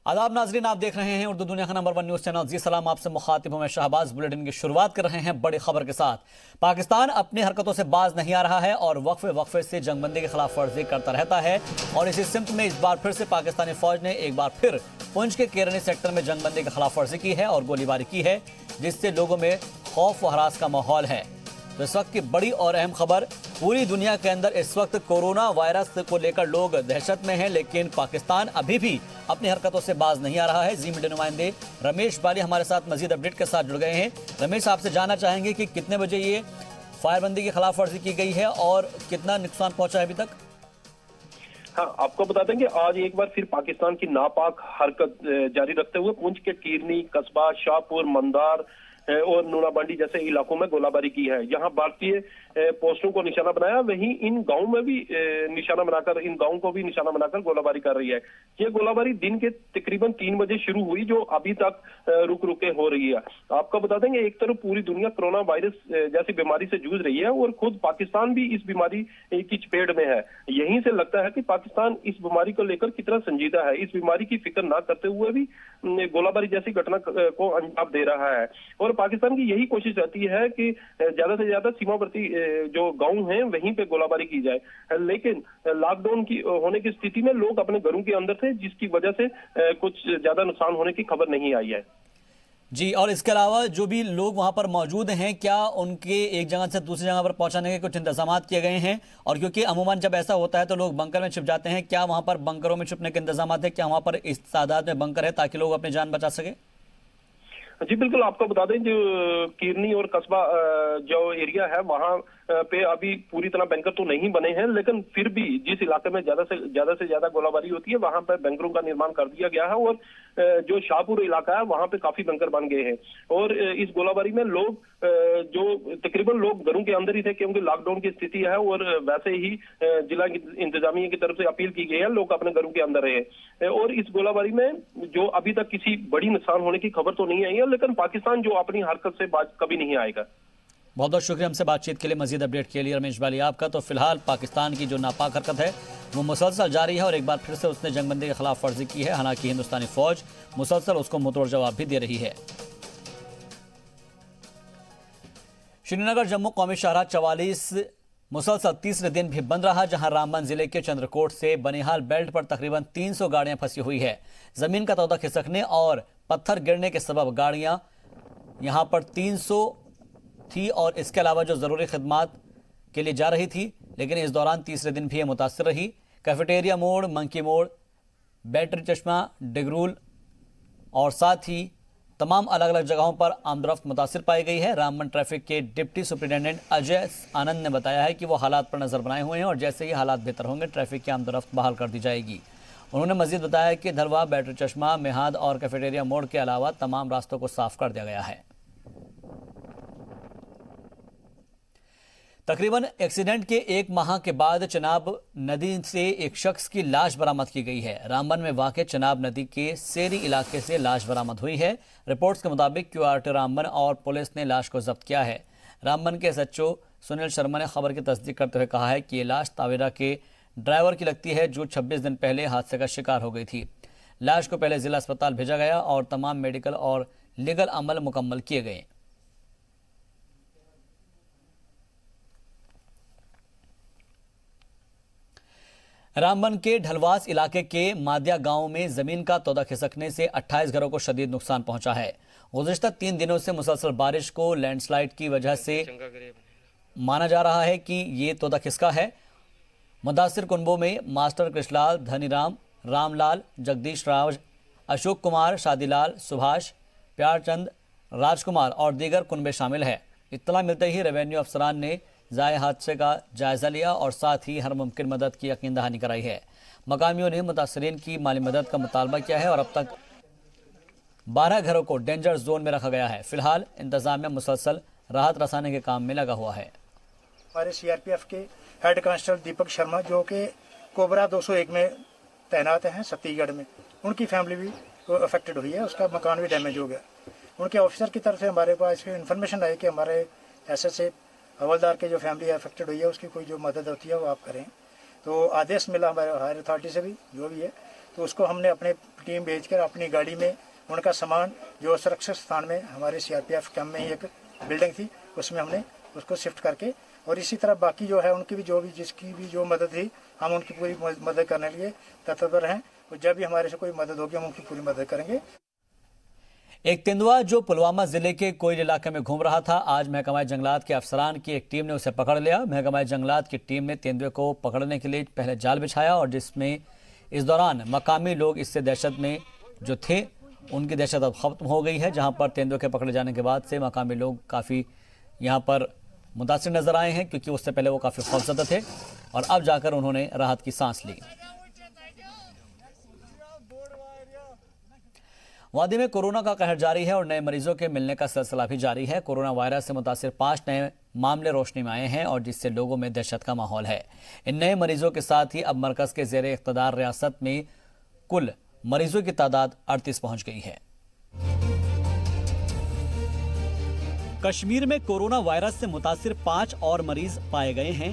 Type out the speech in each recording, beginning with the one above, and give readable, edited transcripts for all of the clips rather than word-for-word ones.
आदाब नाजरीन, आप देख रहे हैं उर्दू दुनिया का नंबर 1 न्यूज चैनल जी सलाम। आपसे मुखातिब हूं मैं शहबाज। बुलेटिन की शुरुआत कर रहे हैं बड़ी खबर के साथ। पाकिस्तान अपनी हरकतों से बाज नहीं आ रहा है और वक्फे से जंगबंदी की खिलाफ वर्जी करता रहता है और इसी सिमत में इस बार फिर से पाकिस्तानी फौज ने एक बार फिर पुंछ के केरनी सेक्टर में जंगबंदी की खिलाफ वर्जी की है और गोलीबारी की है, जिससे लोगों में खौफ व हरास का माहौल है। तो इस वक्त की बड़ी और अहम खबर, पूरी दुनिया के अंदर इस वक्त कोरोना वायरस को लेकर लोग दहशत में हैं, लेकिन पाकिस्तान अभी भी अपनी हरकतों से बाज नहीं आ रहा है। जी मीडिया नुमाइंदे रमेश बाली हमारे साथ मजीद अपडेट के साथ जुड़ गए हैं। रमेश, आपसे जानना चाहेंगे कि कितने बजे ये फायरबंदी की खिलाफ वर्जी की गई है और कितना नुकसान पहुंचा है अभी तक? हाँ, आपको बता दें कि आज एक बार फिर पाकिस्तान की नापाक हरकत जारी रखते हुए पुंछ के कीरनी, कस्बा, शाहपुर, मंदार और नूनाबांडी जैसे इलाकों में गोलाबारी की है। यहाँ भारतीय पोस्टों को निशाना बनाया, वहीं इन गांवों में भी निशाना बनाकर, इन गांवों को भी निशाना बनाकर गोलाबारी कर रही है। ये गोलाबारी दिन के तकरीबन 3 बजे शुरू हुई, जो अभी तक रुक रुके हो रही है। आपको बता देंगे, एक तरफ पूरी दुनिया कोरोना वायरस जैसी बीमारी से जूझ रही है और खुद पाकिस्तान भी इस बीमारी की चपेट में है। यहीं से लगता है कि पाकिस्तान इस बीमारी को लेकर कितना संजीदा है। इस बीमारी की फिक्र ना करते हुए भी गोलाबारी जैसी घटना को अंजाम दे रहा है और पाकिस्तान की यही कोशिश रहती है कि ज्यादा से ज्यादा सीमावर्ती जो गांव हैं वहीं पे गोलाबारी की जाए। लेकिन लॉकडाउन की होने की स्थिति में लोग अपने घरों के अंदर थे, जिसकी वजह से कुछ ज्यादा नुकसान होने की खबर नहीं आई है। जी, और इसके अलावा जो भी लोग वहां पर मौजूद हैं, क्या उनके एक जगह से दूसरी जगह पर पहुंचाने के कुछ इंतजाम किए गए हैं? और क्योंकि अमूमन जब ऐसा होता है तो लोग बंकर में छिप जाते हैं, क्या वहां पर बंकरों में छुपने के इंतजाम है? क्या वहां पर इस तादाद में बंकर है ताकि लोग अपनी जान बचा सके? जी बिल्कुल, आपको बता दें, जो कीरनी और कस्बा जो एरिया है वहां पे अभी पूरी तरह बैंकर तो नहीं बने हैं, लेकिन फिर भी जिस इलाके में ज्यादा से ज्यादा गोलाबारी होती है वहां पर बैंकरों का निर्माण कर दिया गया है और जो शाहपुर इलाका है वहां पे काफी बैंकर बन गए हैं। और इस गोलाबारी में लोग जो तकरीबन लोग घरों के अंदर ही थे, क्योंकि लॉकडाउन की स्थिति है और वैसे ही जिला इंतजामिया की तरफ से अपील की गई है लोग अपने घरों के अंदर रहे। और इस गोलाबारी में जो अभी तक किसी बड़ी नुकसान होने की खबर तो नहीं आई है, लेकिन पाकिस्तान जो अपनी हरकत से बात कभी नहीं आएगा। बहुत बहुत शुक्रिया हमसे बातचीत के लिए, मजीद अपडेट के लिए रमेश बाली आपका। तो फिलहाल पाकिस्तान की जो नापाक हरकत है वो मुसलसल जारी है और एक बार फिर से उसने जंगबंदी के खिलाफ वर्जी की है। हालांकि हिंदुस्तानी फौज मुसलसल उसको मुंहतोड़ जवाब भी दे रही है। श्रीनगर जम्मू कौमी शाहराह 44 मुसलसल तीसरे दिन भी बंद रहा, जहां रामबन जिले के चंद्रकोट से बनिहाल बेल्ट पर तकरीबन 300 गाड़ियां फंसी हुई है। जमीन का तौदा खिसकने और पत्थर गिरने के सबब गाड़ियां यहां पर 300 थी और इसके अलावा जो जरूरी खिदमात के लिए जा रही थी, लेकिन इस दौरान तीसरे दिन भी मुतासर रही। कैफेटेरिया मोड़, मंकी मोड़, बैटरी चश्मा, डिगरूल और साथ ही तमाम अलग अलग जगहों पर आमदरफ्त मुतासर पाई गई है। रामबन ट्रैफिक के डिप्टी सुपरिटेंडेंट अजय आनंद ने बताया है कि वो हालात पर नजर बनाए हुए हैं और जैसे ही हालात बेहतर होंगे ट्रैफिक की आमदरफ्त बहाल कर दी जाएगी। उन्होंने मजीद बताया कि धरवा, बैटरी चश्मा, मेहाद और कैफेटेरिया मोड़ के अलावा तमाम रास्तों को साफ कर दिया गया है। तकरीबन एक्सीडेंट के 1 माह के बाद चनाब नदी से एक शख्स की लाश बरामद की गई है। रामबन में वाक़ चनाब नदी के सेरी इलाके से लाश बरामद हुई है। रिपोर्ट्स के मुताबिक QRT रामबन और पुलिस ने लाश को जब्त किया है। रामबन के SHO सुनील शर्मा ने खबर की तस्दीक करते हुए कहा है कि ये लाश तावेरा के ड्राइवर की लगती है, जो 26 दिन पहले हादसे का शिकार हो गई थी। लाश को पहले जिला अस्पताल भेजा गया और तमाम मेडिकल और लीगल अमल मुकम्मल किए गए। रामबन के ढलवास इलाके के मादिया गांव में जमीन का तौदा खिसकने से 28 घरों को शदीद नुकसान पहुंचा है। गुज़िश्ता 3 दिनों से मुसलसल बारिश को लैंडस्लाइड की वजह से माना जा रहा है कि ये तौदा खिसका है। मुतासिर कुनबों में मास्टर कृष्णलाल, धनीराम, रामलाल, जगदीश राज, अशोक कुमार, शादीलाल, सुभाष, प्यारचंद, राजकुमार और दीगर कुनबे शामिल है। इत्तला मिलते ही रेवेन्यू अफसरान ने जाए हादसे का जायजा लिया और साथ ही हर मुमकिन मदद की यकीन दहानी कराई है। मकामियों ने मुतासरीन की माली मदद का मुतालबा किया है और अब तक 12 घरों को डेंजर जोन में रखा गया है। फिलहाल इंतजामिया मुसलसल राहत रसाने के काम में लगा हुआ है। हमारे CRPF के हेड कांस्टेबल दीपक शर्मा, जो कि कोबरा 201 में तैनात हैं छत्तीसगढ़ में, उनकी फैमिली भी अफेक्टेड हुई है, उसका मकान भी डैमेज हो गया। उनके ऑफिसर की तरफ से हमारे पास इन्फॉर्मेशन आई कि हमारे SSA हवलदार के जो फैमिली अफेक्टेड हुई है उसकी कोई जो मदद होती है वो आप करें। तो आदेश मिला हमारे हायर अथॉरिटी से भी, जो भी है, तो उसको हमने अपने टीम भेजकर अपनी गाड़ी में उनका सामान जो सुरक्षित स्थान में हमारे सीआरपीएफ कैंप में ही एक बिल्डिंग थी उसमें हमने उसको शिफ्ट करके, और इसी तरह बाकी जो है उनकी भी जिसकी भी जो मदद थी हम उनकी पूरी मदद करने के लिए तत्पर हैं, और जब भी हमारे से कोई मदद होगी हम उनकी पूरी मदद करेंगे। एक तेंदुआ जो पुलवामा जिले के कोयल इलाके में घूम रहा था, आज महकमा जंगलात के अफसरान की एक टीम ने उसे पकड़ लिया। महकमा जंगलात की टीम ने तेंदुए को पकड़ने के लिए पहले जाल बिछाया और जिसमें इस दौरान मकामी लोग इससे दहशत में जो थे उनकी दहशत अब खत्म हो गई है। जहां पर तेंदुए के पकड़े जाने के बाद से मकामी लोग काफ़ी यहां पर मुतासिर नजर आए हैं, क्योंकि उससे पहले वो काफ़ी खौफजदा थे और अब जाकर उन्होंने राहत की सांस ली। वादी में कोरोना का कहर जारी है और नए मरीजों के मिलने का सिलसिला भी जारी है। कोरोना वायरस से मुतासिर 5 नए मामले रोशनी में आए हैं और जिससे लोगों में दहशत का माहौल है। इन नए मरीजों के साथ ही अब मरकज के ज़ेरे इख्तिदार रियासत में कुल मरीजों की तादाद 38 पहुंच गई है। कश्मीर में कोरोना वायरस से मुतासिर 5 और मरीज पाए गए हैं।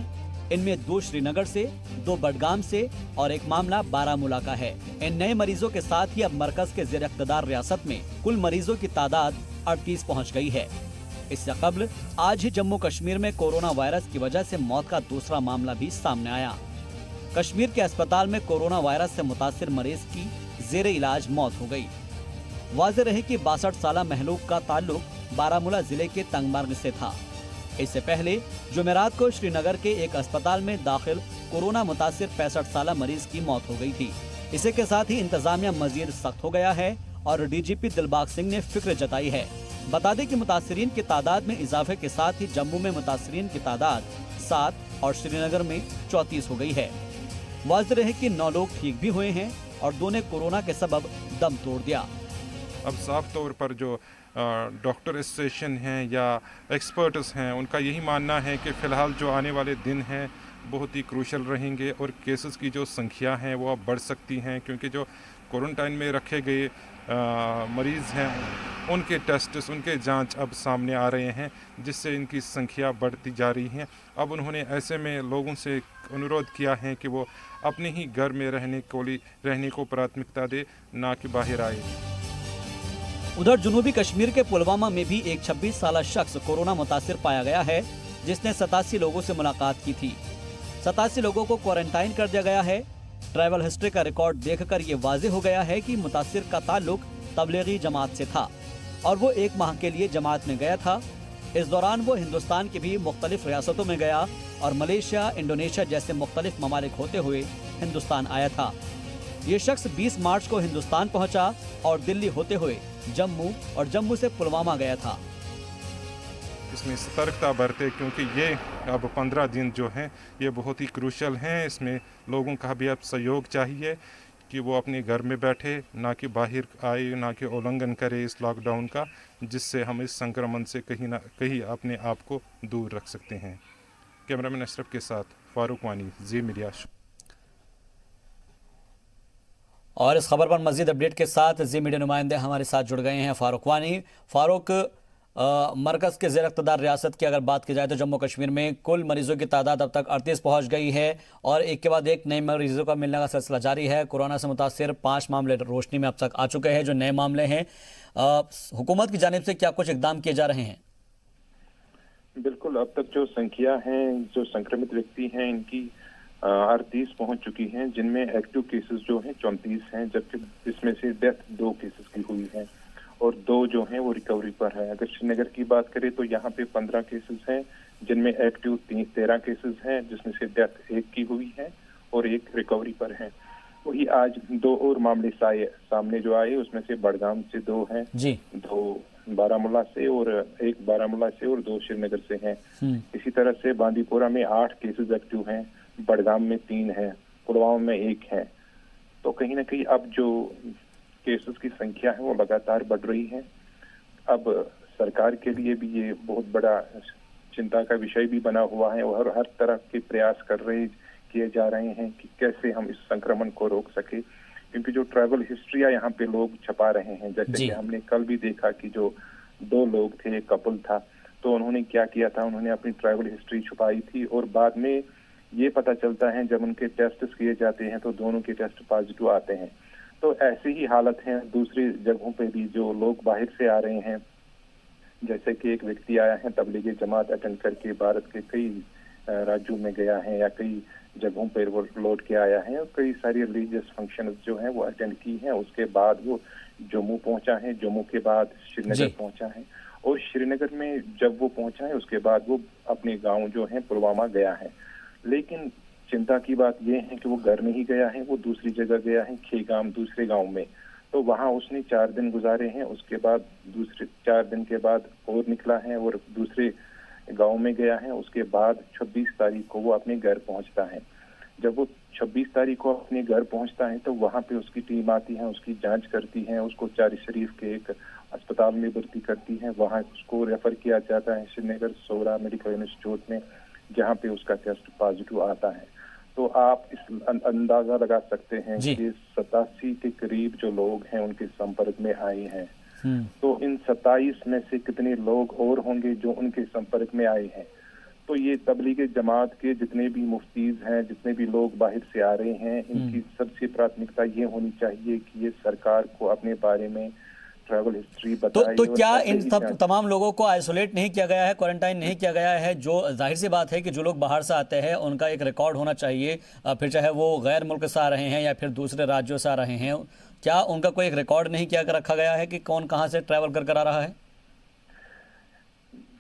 इनमें 2 श्रीनगर से, 2 बडगाम से और एक मामला बारामूला का है। इन नए मरीजों के साथ ही अब मरकज के ज़ेरे इख्तिदार रियासत में कुल मरीजों की तादाद 38 पहुंच गई है। इससे कबल आज ही जम्मू कश्मीर में कोरोना वायरस की वजह से मौत का दूसरा मामला भी सामने आया। कश्मीर के अस्पताल में कोरोना वायरस से मुतासिर मरीज की ज़ेरे इलाज मौत हो गई। वाज़ेह रहे कि 62 साला महलूक का ताल्लुक बारामूला जिले के तंगमार्ग से था। इससे पहले जुमेरात को श्रीनगर के एक अस्पताल में दाखिल कोरोना मुतासिर 65 साला मरीज की मौत हो गई थी। इसी के साथ ही इंतजामिया मजीद सख्त हो गया है और डीजीपी दिलबाग सिंह ने फिक्र जताई है। बता दें कि मुतासिरीन की तादाद में इजाफे के साथ ही जम्मू में मुतासिरीन की तादाद 7 और श्रीनगर में 34 हो गई है। वाज़ेह रहे कि 9 लोग ठीक भी हुए हैं और 2 ने कोरोना के सबब दम तोड़ दिया। अब साफ तौर पर जो डॉक्टर एसोसिएशन हैं या एक्सपर्ट्स हैं उनका यही मानना है कि फ़िलहाल जो आने वाले दिन हैं बहुत ही क्रूशल रहेंगे और केसेस की जो संख्या है वो अब बढ़ सकती हैं, क्योंकि जो क्वारंटाइन में रखे गए मरीज़ हैं उनके टेस्ट्स, उनके जांच अब सामने आ रहे हैं, जिससे इनकी संख्या बढ़ती जा रही है। अब उन्होंने ऐसे में लोगों से अनुरोध किया है कि वो अपने ही घर में रहने को प्राथमिकता दे, ना कि बाहर आए। उधर जनूबी कश्मीर के पुलवामा में भी एक 26 साला शख्स कोरोना मुतासिर पाया गया है, जिसने 87 लोगों से मुलाकात की थी। 87 लोगों को क्वारंटाइन कर दिया गया है। ट्रैवल हिस्ट्री का रिकॉर्ड देखकर ये वाज़ेह हो गया है कि मुतासिर का ताल्लुक तबलीगी जमात से था और वो 1 माह के लिए जमात में गया था। इस दौरान वो हिंदुस्तान की भी मुख्तलिफ रियासतों में गया और मलेशिया, इंडोनेशिया जैसे मुख्तलिफ ममालिक होते हुए हिंदुस्तान आया था। ये शख्स 20 मार्च को हिंदुस्तान पहुंचा और दिल्ली होते हुए जम्मू और जम्मू से पुलवामा गया था। इसमें सतर्कता बरते, क्योंकि ये अब 15 दिन जो हैं ये बहुत ही क्रूशल हैं। इसमें लोगों का भी अब सहयोग चाहिए कि वो अपने घर में बैठे, ना कि बाहर आए, ना कि उल्लंघन करे इस लॉकडाउन का, जिससे हम इस संक्रमण से कहीं ना कहीं अपने आप को दूर रख सकते हैं। कैमरामैन अशरफ के साथ फारूक वानी, जी मीडिया। और इस खबर पर मजीद अपडेट के साथ जी मीडिया नुमाइंदे हमारे साथ जुड़ गए हैं फारूक वानी। फारूक, मरकज़ के ज़ेर इख्तिदार रियासत की अगर बात की जाए तो जम्मू कश्मीर में कुल मरीजों की तादाद अब तक 38 पहुंच गई है और एक के बाद एक नए मरीजों का मिलने का सिलसिला जारी है। कोरोना से मुतासिर 5 मामले रोशनी में अब तक आ चुके हैं जो नए मामले हैं। हुकूमत की जानिब से क्या कुछ इकदाम किए जा रहे हैं? बिल्कुल, अब तक जो संख्या है, जो संक्रमित व्यक्ति हैं, इनकी 38 पहुंच चुकी हैं, जिनमें एक्टिव केसेस जो हैं 34 हैं, जबकि इसमें से डेथ 2 केसेस की हुई है और 2 जो हैं वो रिकवरी पर है। अगर श्रीनगर की बात करें तो यहाँ पे 15 केसेस हैं, जिनमें एक्टिव 13 केसेस हैं, जिसमें से डेथ 1 की हुई है और 1 रिकवरी पर है। वही आज 2 और मामले सामने जो आए, उसमें से बडगाम से 2 हैं, 2 बारामूला से और 1 बारामूला से और 2 श्रीनगर से हैं। इसी तरह से बांदीपोरा में 8 केसेस एक्टिव हैं, बडगाम में 3 हैं, पुलवामा में 1 है। तो कहीं ना कहीं अब जो केसेस की संख्या है वो लगातार बढ़ रही है। अब सरकार के लिए भी ये बहुत बड़ा चिंता का विषय भी बना हुआ है और हर तरह के प्रयास किए जा रहे हैं कि कैसे हम इस संक्रमण को रोक सके, क्योंकि जो ट्रैवल हिस्ट्रियां यहाँ पे लोग छपा रहे हैं, जैसे कि हमने कल भी देखा कि जो 2 लोग थे, एक कपल था, तो उन्होंने क्या किया था, उन्होंने अपनी ट्रैवल हिस्ट्री छुपाई थी और बाद में ये पता चलता है जब उनके टेस्ट किए जाते हैं तो दोनों के टेस्ट पॉजिटिव आते हैं। तो ऐसी ही हालत है दूसरी जगहों पे भी, जो लोग बाहर से आ रहे हैं। जैसे कि एक व्यक्ति आया है तबलीगी जमात अटेंड करके, भारत के कई राज्यों में गया है या कई जगहों पर वो लौट के आया है, और कई सारी रिलीजियस फंक्शन जो हैं वो अटेंड की हैं। उसके बाद वो जम्मू पहुंचा है, जम्मू के बाद श्रीनगर पहुंचा है, और श्रीनगर में जब वो पहुंचा है उसके बाद वो अपने गांव जो है पुलवामा गया है। लेकिन चिंता की बात यह है कि वो घर नहीं गया है, वो दूसरी जगह गया है, खेगाम दूसरे गांव में। तो वहां उसने 4 दिन गुजारे हैं। उसके बाद दूसरे 4 दिन के बाद और निकला है और दूसरे गांव में गया है। उसके बाद 26 तारीख को वो अपने घर पहुंचता है। जब वो 26 तारीख को अपने घर पहुंचता है तो वहां पे उसकी टीम आती है, उसकी जांच करती है, उसको चारी शरीफ के एक अस्पताल में भर्ती करती है। वहां उसको रेफर किया जाता है श्रीनगर सोहरा मेडिकल इंस्टीट्यूट में, जहां पे उसका टेस्ट पॉजिटिव आता है। तो आप इस अंदाजा लगा सकते हैं कि 87 के करीब जो लोग हैं उनके संपर्क में आए हैं। तो इन 27 में से कितने लोग और होंगे जो उनके संपर्क में आए हैं। तो ये तबलीगी जमात के जितने भी मुफ्तीज हैं, जितने भी लोग बाहर से आ रहे हैं, इनकी सबसे प्राथमिकता ये होनी चाहिए कि ये सरकार को अपने बारे में ट्रैवल हिस्ट्री बताए। तो क्या इन तमाम लोगों को आइसोलेट नहीं किया गया है, क्वारंटाइन नहीं किया गया है? जो जाहिर सी बात है कि जो लोग बाहर से आते हैं उनका एक रिकॉर्ड होना चाहिए, फिर चाहे वो गैर मुल्क से आ रहे हैं या फिर दूसरे राज्यों से आ रहे हैं। क्या उनका कोई एक रिकॉर्ड नहीं किया रखा गया है कि कौन कहाँ से ट्रैवल कर आ रहा है?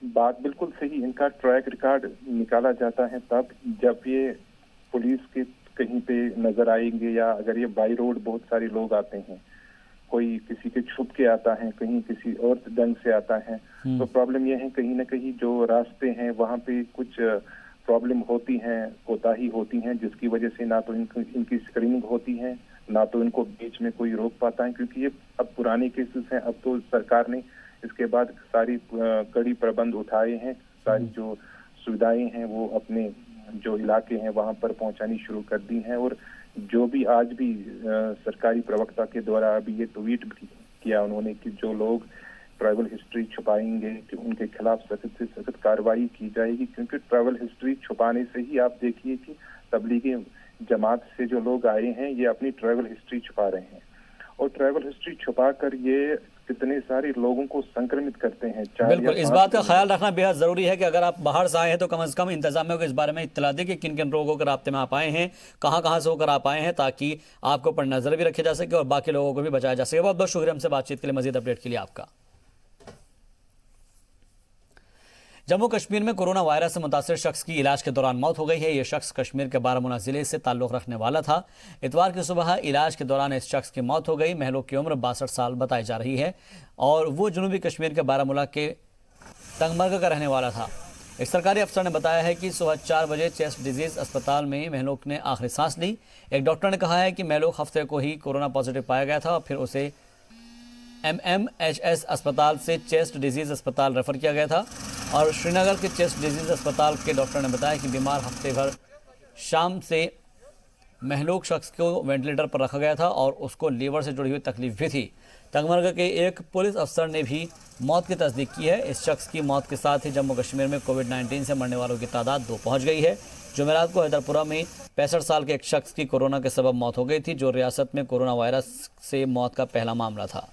बात बिल्कुल सही। इनका ट्रैक रिकॉर्ड निकाला जाता है तब जब ये पुलिस के कहीं पे नजर आएंगे, या अगर ये बाई रोड बहुत सारे लोग आते हैं, कोई किसी के छुप के आता है, कहीं किसी और ढंग से आता है। तो प्रॉब्लम यह है कहीं ना कहीं जो रास्ते हैं वहां पे कुछ प्रॉब्लम होती हैं, कोताही होती हैं, जिसकी वजह से ना तो इनकी स्क्रीनिंग होती है, ना तो इनको बीच में कोई रोक पाता है। क्योंकि ये अब पुराने केसेस हैं। अब तो सरकार ने इसके बाद सारी कड़ी प्रबंध उठाए हैं, सारी जो सुविधाएं हैं वो अपने जो इलाके हैं वहां पर पहुंचानी शुरू कर दी हैं। और जो भी आज भी सरकारी प्रवक्ता के द्वारा अभी ये ट्वीट भी किया उन्होंने कि जो लोग ट्रैवल हिस्ट्री छुपाएंगे कि उनके खिलाफ सख्त से सख्त कार्रवाई की जाएगी। क्योंकि ट्रैवल हिस्ट्री छुपाने से ही आप देखिए कि तबलीगी जमात से जो लोग आए हैं ये अपनी ट्रैवल हिस्ट्री छुपा रहे हैं, और ट्रैवल हिस्ट्री छुपा कर ये कितने सारे लोगों को संक्रमित करते हैं। बिल्कुल, इस बात का ख्याल रखना बेहद जरूरी है कि अगर आप बाहर से आए हैं तो कम से कम इंतजामिया को इस बारे में इत्तला दें कि किन किन लोगों के राब्ते में आप आए हैं, कहां से होकर आप आए हैं, ताकि आपके ऊपर नजर भी रखी जा सके और बाकी लोगों को भी बचाया जा सके। बहुत बहुत शुक्रिया हमसे बातचीत के लिए, मजीद अपडेट के लिए आपका। जम्मू कश्मीर में कोरोना वायरस से मुतासिर शख्स की इलाज के दौरान मौत हो गई है। यह शख्स कश्मीर के बारामूला जिले से ताल्लुक रखने वाला था। इतवार की सुबह इलाज के दौरान इस शख्स की मौत हो गई। महलोक की उम्र 62 साल बताई जा रही है और वो जनूबी कश्मीर के बारामूला के तंगमरग का रहने वाला था। एक सरकारी अफसर ने बताया है कि सुबह 4 बजे चेस्ट डिजीज अस्पताल में महलोक ने आखिरी सांस ली। एक डॉक्टर ने कहा है कि महलोक हफ्ते को ही कोरोना पॉजिटिव पाया गया था और फिर उसे MMHS अस्पताल से चेस्ट डिजीज अस्पताल रेफर किया गया था। और श्रीनगर के चेस्ट डिजीज अस्पताल के डॉक्टर ने बताया कि बीमार हफ्ते भर शाम से महलूक शख्स को वेंटिलेटर पर रखा गया था और उसको लीवर से जुड़ी हुई तकलीफ भी थी। तंगमरग के एक पुलिस अफसर ने भी मौत की तस्दीक की है। इस शख्स की मौत के साथ ही जम्मू कश्मीर में कोविड-19 से मरने वालों की तादाद 2 पहुंच गई है। जुमेरात को हैदरपुरा में 65 साल के एक शख्स की कोरोना के सबब मौत हो गई थी, जो रियासत में कोरोना वायरस से मौत का पहला मामला था।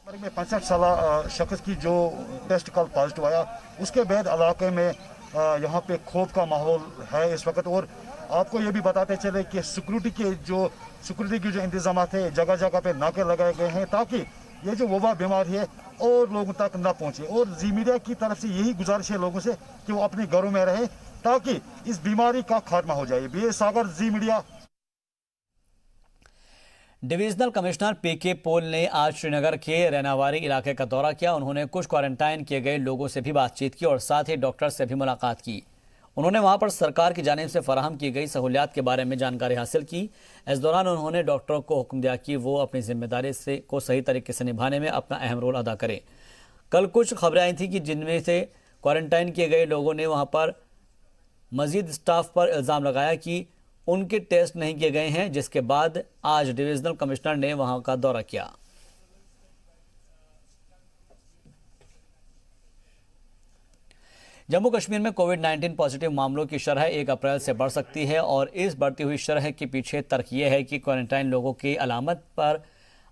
में 65 साल शख्स की जो टेस्ट कल पॉजिटिव आया, उसके बाद इलाके में यहाँ पे खौफ का माहौल है इस वक्त। और आपको ये भी बताते चले कि सिक्योरिटी के जो इंतजाम है, जगह जगह पे नाके लगाए गए हैं ताकि ये जो वबा बीमारी है और लोगों तक न पहुँचे। और जी मीडिया की तरफ से यही गुजारिश है लोगों से कि वो अपने घरों में रहे ताकि इस बीमारी का खात्मा हो जाए। बी सागर, जी मीडिया। डिविजनल कमिश्नर PK पोल ने आज श्रीनगर के रैनावारी इलाके का दौरा किया। उन्होंने कुछ क्वारंटाइन किए गए लोगों से भी बातचीत की और साथ ही डॉक्टर से भी मुलाकात की। उन्होंने वहां पर सरकार की जानिब से फराहम की गई सहूलियात के बारे में जानकारी हासिल की। इस दौरान उन्होंने डॉक्टरों को हुक्म दिया कि वो अपनी जिम्मेदारी को सही तरीके से निभाने में अपना अहम रोल अदा करें। कल कुछ खबरें आई थी कि जिनमें से क्वारंटाइन किए गए लोगों ने वहाँ पर मजीद स्टाफ पर इल्ज़ाम लगाया कि उनके टेस्ट नहीं किए गए हैं, जिसके बाद आज डिविजनल कमिश्नर ने वहां का दौरा किया। जम्मू कश्मीर में कोविड-19 पॉजिटिव मामलों की शरह 1 अप्रैल से बढ़ सकती है और इस बढ़ती हुई शरह के पीछे तर्क यह है कि क्वारंटाइन लोगों की अलामत पर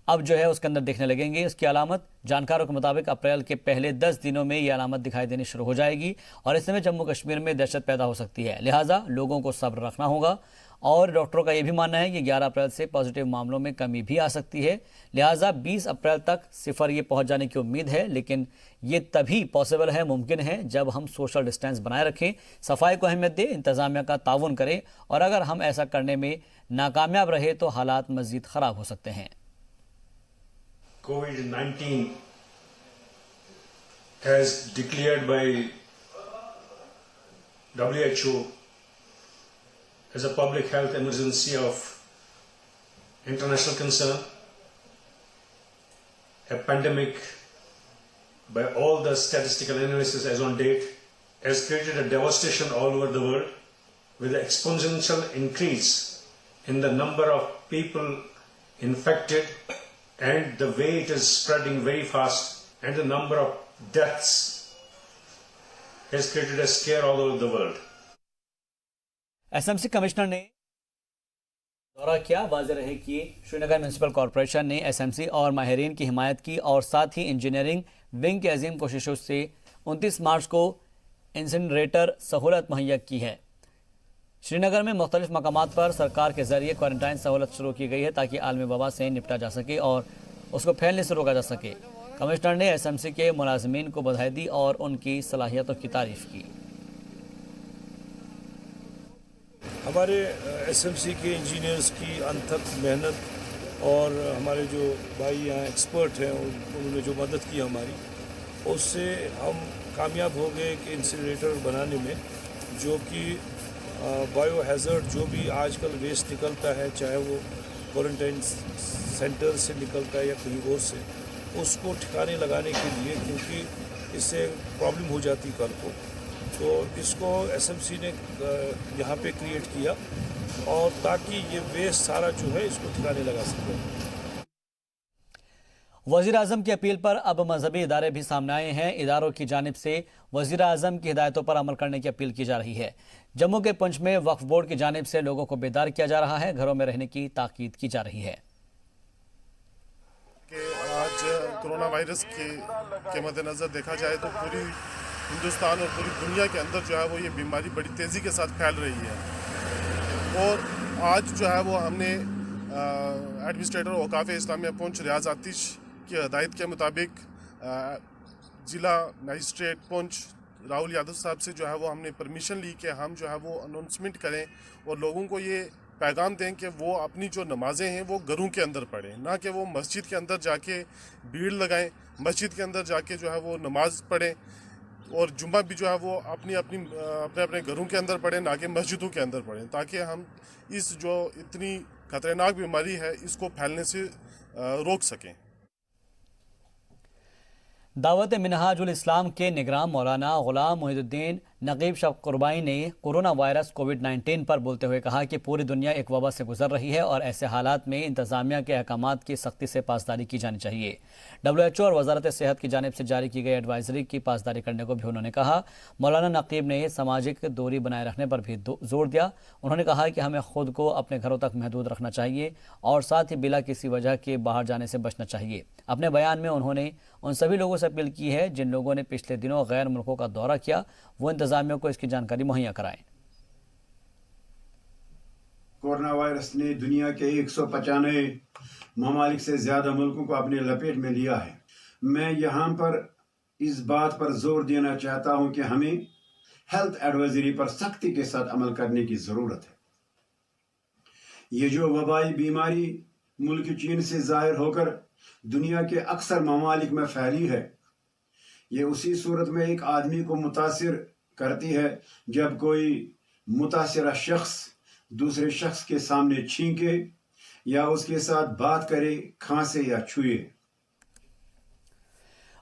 अब जो है उसके अंदर दिखने लगेंगी। इसकी अलामत जानकारों के मुताबिक अप्रैल के पहले 10 दिनों में ये अलामत दिखाई देनी शुरू हो जाएगी और इस समय जम्मू कश्मीर में दहशत पैदा हो सकती है। लिहाजा लोगों को सब्र रखना होगा और डॉक्टरों का यह भी मानना है कि 11 अप्रैल से पॉजिटिव मामलों में कमी भी आ सकती है। लिहाजा 20 अप्रैल तक सिफर ये पहुंच जाने की उम्मीद है, लेकिन ये तभी पॉसिबल है, मुमकिन है जब हम सोशल डिस्टेंस बनाए रखें, सफाई को अहमियत दें, इंतजामिया का ताउन करें और अगर हम ऐसा करने में नाकामयाब रहे तो हालात मजीद खराब हो सकते हैं। COVID-19 has declared by WHO as a public health emergency of international concern, a pandemic by all the statistical analysis as on date has created a devastation all over the world with an exponential increase in the number of people infected and the way it is spreading very fast and the number of deaths has created a scare all over the world. SMC commissioner ने दौरा किया। वाज़ेह रहे कि Srinagar municipal corporation ने SMC और माहिरीन की हिमायत की और साथ ही इंजीनियरिंग विंग की अजीम कोशिशों से 29 मार्च को इंसिनरेटर सहूलत मुहैया की है। श्रीनगर में मुख्तलिफ मकामात पर सरकार के जरिए क्वारंटाइन सहूलत शुरू की गई है ताकि आलमी वबा से निपटा जा सके और उसको फैलने से रोका जा सके। कमिश्नर ने एसएमसी के मुलाजमीन को बधाई दी और उनकी सलाहियतों की तारीफ की। हमारे एसएमसी के इंजीनियर्स की अनथक मेहनत और हमारे जो भाई यहाँ एक्सपर्ट हैं उन्होंने जो मदद की हमारी, उससे हम कामयाब हो गए कि इंसिनरेटर बनाने में, जो कि बायो हैज़र्ड जो भी आजकल वेस्ट निकलता है, चाहे वो क्वारंटाइन सेंटर से निकलता है या कहीं और से, उसको ठिकाने लगाने के लिए, क्योंकि इससे प्रॉब्लम हो जाती कल को, तो इसको एसएमसी ने यहाँ पे क्रिएट किया और ताकि ये वेस्ट सारा जो है इसको ठिकाने लगा सके। वज़ीर आज़म की अपील पर अब मजहबी इदारे भी सामने आए हैं। इदारों की जानिब से वज़ीर आज़म की हिदायतों पर अमल करने की अपील की जा रही है। जम्मू के पुंछ में वक्फ बोर्ड की जानिब से लोगों को बेदार किया जा रहा है, घरों में रहने की ताकीद की जा रही है। आज कोरोना वायरस के मद्देनज़र देखा जाए तो पूरी हिंदुस्तान और पूरी दुनिया के अंदर जो है वो ये बीमारी बड़ी तेज़ी के साथ फैल रही है और आज जो है वो हमने एडमिनिस्ट्रेटर औकाफ़ इस्लामिया पुंछ रियाज आतिश की हदायत के मुताबिक ज़िला मजिस्ट्रेट पुंछ राहुल यादव साहब से जो है वो हमने परमिशन ली कि हम जो है वो अनाउंसमेंट करें और लोगों को ये पैगाम दें कि वो अपनी जो नमाज़ें हैं वो घरों के अंदर पढ़ें, ना कि वो मस्जिद के अंदर जाके भीड़ लगाएं, मस्जिद के अंदर जाके जो है वो नमाज पढ़ें और जुम्मा भी जो है वो अपने घरों के अंदर पढ़ें, ना कि मस्जिदों के अंदर पढ़ें, ताकि हम इस जो इतनी खतरनाक बीमारी है इसको फैलने से रोक सकें। दावत मिनहाजुल इस्लाम के निगरान मौलाना गुलाम मोहिउद्दीन नकीब शब कुरबाई ने कोरोना वायरस कोविड-19 पर बोलते हुए कहा कि पूरी दुनिया एक वबा से गुजर रही है और ऐसे हालात में इंतजामिया के अहकामात की सख्ती से पासदारी की जानी चाहिए। WHO और वजारत सेहत की जानिब से जारी की गई एडवाइजरी की पासदारी करने को भी उन्होंने कहा। मौलाना नकीब ने सामाजिक दूरी बनाए रखने पर भी जोर दिया। उन्होंने कहा कि हमें खुद को अपने घरों तक महदूद रखना चाहिए और साथ ही बिला किसी वजह के बाहर जाने से बचना चाहिए। अपने बयान में उन्होंने उन सभी लोगों से अपील की है जिन लोगों ने पिछले दिनों गैर मुल्कों का दौरा किया, वो इंतजामिया को इसकी जानकारी मुहैया कराएं। कोरोना वायरस ने दुनिया के 195 ममालिक से ज्यादा मुल्कों को अपने लपेट में लिया है। मैं यहाँ पर इस बात पर जोर देना चाहता हूँ कि हमें हेल्थ एडवाइजरी पर सख्ती के साथ अमल करने की जरूरत है। ये जो वबाई बीमारी मुल्क चीन से जाहिर होकर दुनिया के अक्सर ममालिक में फैली है, ये उसी सूरत में एक आदमी को मुतासिर करती है जब कोई मुतासिरा शख्स दूसरे शख्स के सामने छींके या उसके साथ बात करे, खांसे या छुए।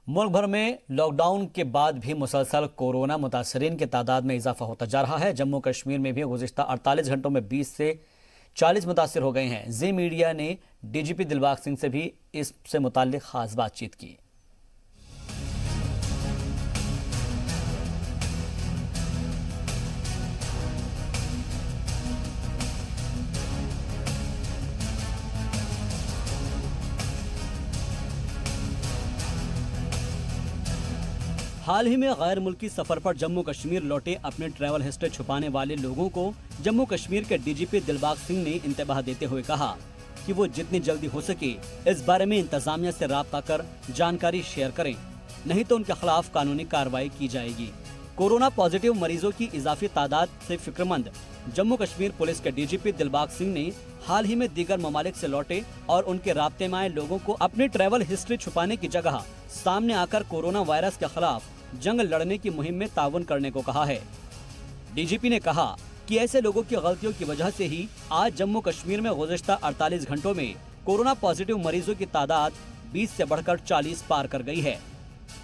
मुल्क भर में लॉकडाउन के बाद भी मुसलसल कोरोना मुतासरीन के तादाद में इजाफा होता जा रहा है। जम्मू कश्मीर में भी गुज़िश्ता 48 घंटों में 20 से 40 मुतासिर हो गए हैं। जी मीडिया ने डीजीपी दिलबाग सिंह से भी इससे मुताल्लिक खास बातचीत की। हाल ही में गैर मुल्की सफर पर जम्मू कश्मीर लौटे अपने ट्रैवल हिस्ट्री छुपाने वाले लोगों को जम्मू कश्मीर के डीजीपी दिलबाग सिंह ने इंतबाह देते हुए कहा कि वो जितनी जल्दी हो सके इस बारे में इंतजामिया से राब्ता कर जानकारी शेयर करें, नहीं तो उनके खिलाफ कानूनी कार्रवाई की जाएगी। कोरोना पॉजिटिव मरीजों की इजाफी तादाद से फिक्रमंद जम्मू कश्मीर पुलिस के डीजीपी दिलबाग सिंह ने हाल ही में दीगर ममालिक से लौटे और उनके राब्ते में आए लोगों को अपनी ट्रैवल हिस्ट्री छुपाने की जगह सामने आकर कोरोना वायरस के खिलाफ जंग लड़ने की मुहिम में ताउन करने को कहा है। डीजीपी ने कहा कि ऐसे लोगों की गलतियों की वजह से ही आज जम्मू कश्मीर में गुज़िश्ता 48 घंटों में कोरोना पॉजिटिव मरीजों की तादाद 20 से बढ़कर 40 पार कर गई है,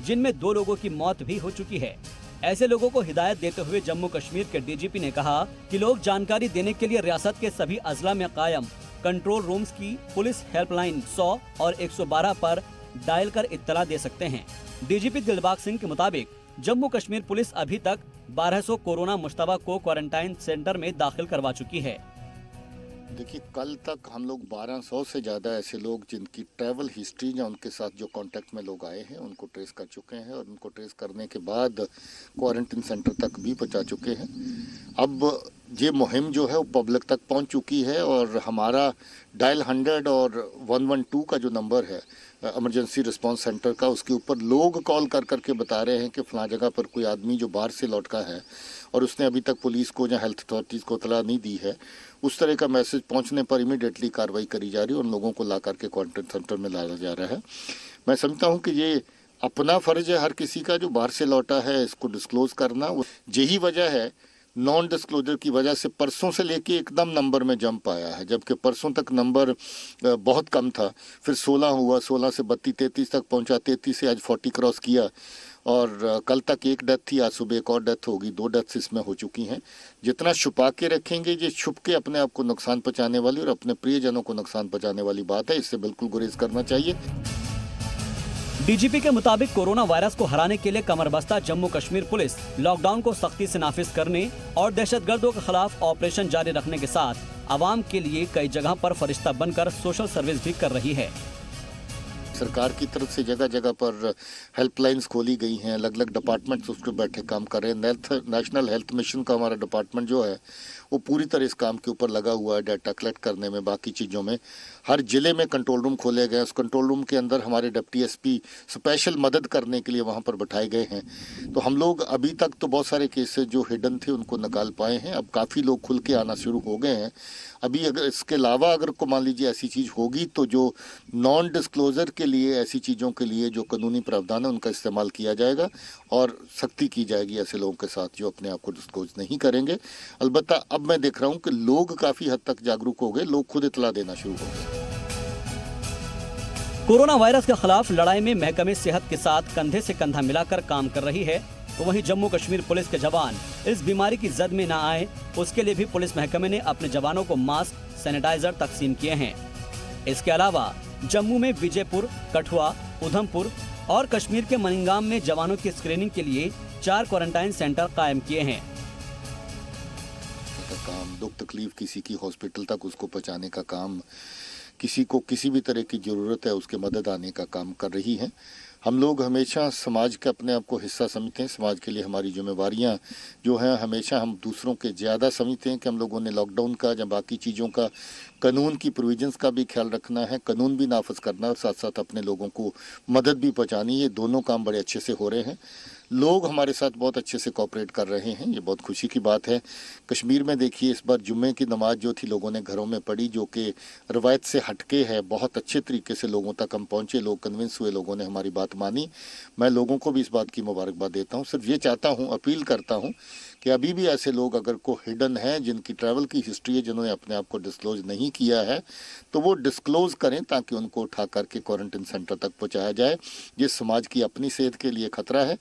जिनमें 2 लोगों की मौत भी हो चुकी है। ऐसे लोगों को हिदायत देते हुए जम्मू कश्मीर के डीजीपी ने कहा कि लोग जानकारी देने के लिए रियासत के सभी अजला में कायम कंट्रोल रूम्स की पुलिस हेल्पलाइन 100 और 112 पर डायल कर इत्तला दे सकते हैं। डीजीपी दिलबाग सिंह के मुताबिक जम्मू कश्मीर पुलिस अभी तक 1200 कोरोना मुश्तबा को क्वारंटाइन सेंटर में दाखिल करवा चुकी है। देखिए, कल तक हम लोग 1200 से ज़्यादा ऐसे लोग जिनकी ट्रैवल हिस्ट्री या उनके साथ जो कांटेक्ट में लोग आए हैं उनको ट्रेस कर चुके हैं और उनको ट्रेस करने के बाद क्वारंटीन सेंटर तक भी पहुंचा चुके हैं। अब ये मुहिम जो है वो पब्लिक तक पहुंच चुकी है और हमारा डायल 100 और 112 का जो नंबर है इमरजेंसी रिस्पांस सेंटर का, उसके ऊपर लोग कॉल कर करके बता रहे हैं कि फलां जगह पर कोई आदमी जो बाहर से लौट का है और उसने अभी तक पुलिस को या हेल्थ अथॉरिटीज़ को इतला नहीं दी है, उस तरह का मैसेज पहुंचने पर इमीडिएटली कार्रवाई करी जा रही है और उन लोगों को ला करके क्वारंटाइन सेंटर में लाया जा रहा है। मैं समझता हूं कि ये अपना फर्ज है हर किसी का जो बाहर से लौटा है इसको डिस्क्लोज करना। यही वजह है नॉन डिस्क्लोजर की वजह से परसों से लेके एकदम नंबर में जंप आया है, जबकि परसों तक नंबर बहुत कम था, फिर 16 हुआ, 16 से 32 33 तक पहुंचा, 33 से आज 40 क्रॉस किया और कल तक एक डेथ थी, आज सुबह एक और डेथ होगी, 2 डेथ्स इसमें हो चुकी हैं। जितना छुपा के रखेंगे ये छुप के अपने आप को नुकसान पहुंचाने वाली और अपने प्रियजनों को नुकसान पहुंचाने वाली बात है, इससे बिल्कुल गुरेज करना चाहिए। डीजीपी के मुताबिक कोरोना वायरस को हराने के लिए कमरबस्ता जम्मू कश्मीर पुलिस लॉकडाउन को सख्ती से नाफिज करने और दहशतगर्दों के खिलाफ ऑपरेशन जारी रखने के साथ आवाम के लिए कई जगह पर फरिश्ता बनकर सोशल सर्विस भी कर रही है। सरकार की तरफ से जगह जगह पर हेल्पलाइंस खोली गई हैं, अलग अलग डिपार्टमेंट्स उस पर बैठे काम कर रहे हैं। नेशनल हेल्थ मिशन का हमारा डिपार्टमेंट जो है वो पूरी तरह इस काम के ऊपर लगा हुआ है, डाटा कलेक्ट करने में, बाकी चीज़ों में। हर जिले में कंट्रोल रूम खोले गए, उस कंट्रोल रूम के अंदर हमारे डिप्टी एसपी स्पेशल मदद करने के लिए वहाँ पर बैठाए गए हैं। तो हम लोग अभी तक तो बहुत सारे केसेस जो हिडन थे उनको निकाल पाए हैं, अब काफ़ी लोग खुल के आना शुरू हो गए हैं। अभी अगर इसके अलावा अगर को मान लीजिए ऐसी चीज़ होगी तो जो नॉन डिस्क्लोजर के लिए, ऐसी चीज़ों के लिए जो कानूनी प्रावधान है उनका इस्तेमाल किया जाएगा और सख्ती की जाएगी ऐसे लोगों के साथ जो अपने आप को डिस्क्लोज नहीं करेंगे। अलबत्ता अब मैं देख रहा हूँ कि लोग काफ़ी हद तक जागरूक हो गए, लोग खुद इतला देना शुरू हो गए। कोरोना वायरस के खिलाफ लड़ाई में महकमे सेहत के साथ कंधे से कंधा मिलाकर काम कर रही है, तो वहीं जम्मू कश्मीर पुलिस के जवान इस बीमारी की जद में न आए उसके लिए भी पुलिस महकमे ने अपने जवानों को मास्क, सैनिटाइजर तकसीम किए हैं। इसके अलावा जम्मू में विजयपुर, कठुआ, उधमपुर और कश्मीर के मनिंगाम में जवानों की स्क्रीनिंग के लिए 4 क्वारंटाइन सेंटर कायम किए हैं। काम, दुख तकलीफ किसी की हॉस्पिटल तक उसको पहुंचाने का काम, किसी को किसी भी तरह की ज़रूरत है उसके मदद आने का काम कर रही हैं। हम लोग हमेशा समाज के अपने आप को हिस्सा समझते हैं, समाज के लिए हमारी जिम्मेवारियां जो हैं हमेशा हम दूसरों के ज़्यादा समझते हैं कि हम लोगों ने लॉकडाउन का या बाकी चीज़ों का, कानून की प्रोविजंस का भी ख्याल रखना है, कानून भी नाफिज करना है और साथ साथ अपने लोगों को मदद भी पहुँचानी है। ये दोनों काम बड़े अच्छे से हो रहे हैं, लोग हमारे साथ बहुत अच्छे से कोऑपरेट कर रहे हैं, ये बहुत खुशी की बात है। कश्मीर में देखिए इस बार जुम्मे की नमाज जो थी लोगों ने घरों में पढ़ी, जो कि रवायत से हटके है, बहुत अच्छे तरीके से लोगों तक हम पहुँचे, लोग कन्विंस हुए, लोगों ने हमारी बात मानी। मैं लोगों को भी इस बात की मुबारकबाद देता हूँ। सिर्फ ये चाहता हूँ, अपील करता हूँ कि अभी भी ऐसे लोग अगर को हिडन है, जिनकी ट्रैवल की हिस्ट्री है, जिन्होंने अपने आप को डिस्क्लोज नहीं किया है, तो वो डिस्क्लोज करें ताकि उनको उठा करके क्वारंटाइन सेंटर तक पहुँचाया जाए। ये समाज की अपनी सेहत के लिए खतरा है।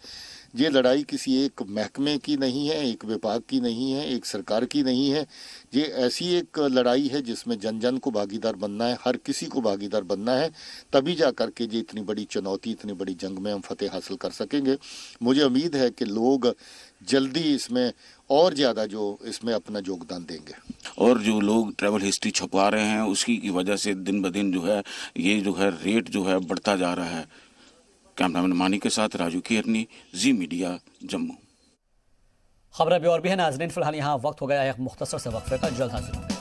ये लड़ाई किसी एक महकमे की नहीं है, एक विभाग की नहीं है, एक सरकार की नहीं है। ये ऐसी एक लड़ाई है जिसमें जन जन को भागीदार बनना है, हर किसी को भागीदार बनना है, तभी जा कर के ये इतनी बड़ी चुनौती, इतनी बड़ी जंग में हम फतेह हासिल कर सकेंगे। मुझे उम्मीद है कि लोग जल्दी इसमें और ज़्यादा जो इसमें अपना योगदान देंगे। और जो लोग ट्रैवल हिस्ट्री छुपा रहे हैं उसकी वजह से दिन ब दिन जो है ये जो है रेट जो है बढ़ता जा रहा है। कैमरामैन मानी के साथ राजू केरनी, जी मीडिया, जम्मू। खबर अभी और भी है नाजरीन, फिलहाल यहाँ वक्त हो गया है एक मुख्तसर से वक्फे का, जल्द हाजिर होंगे।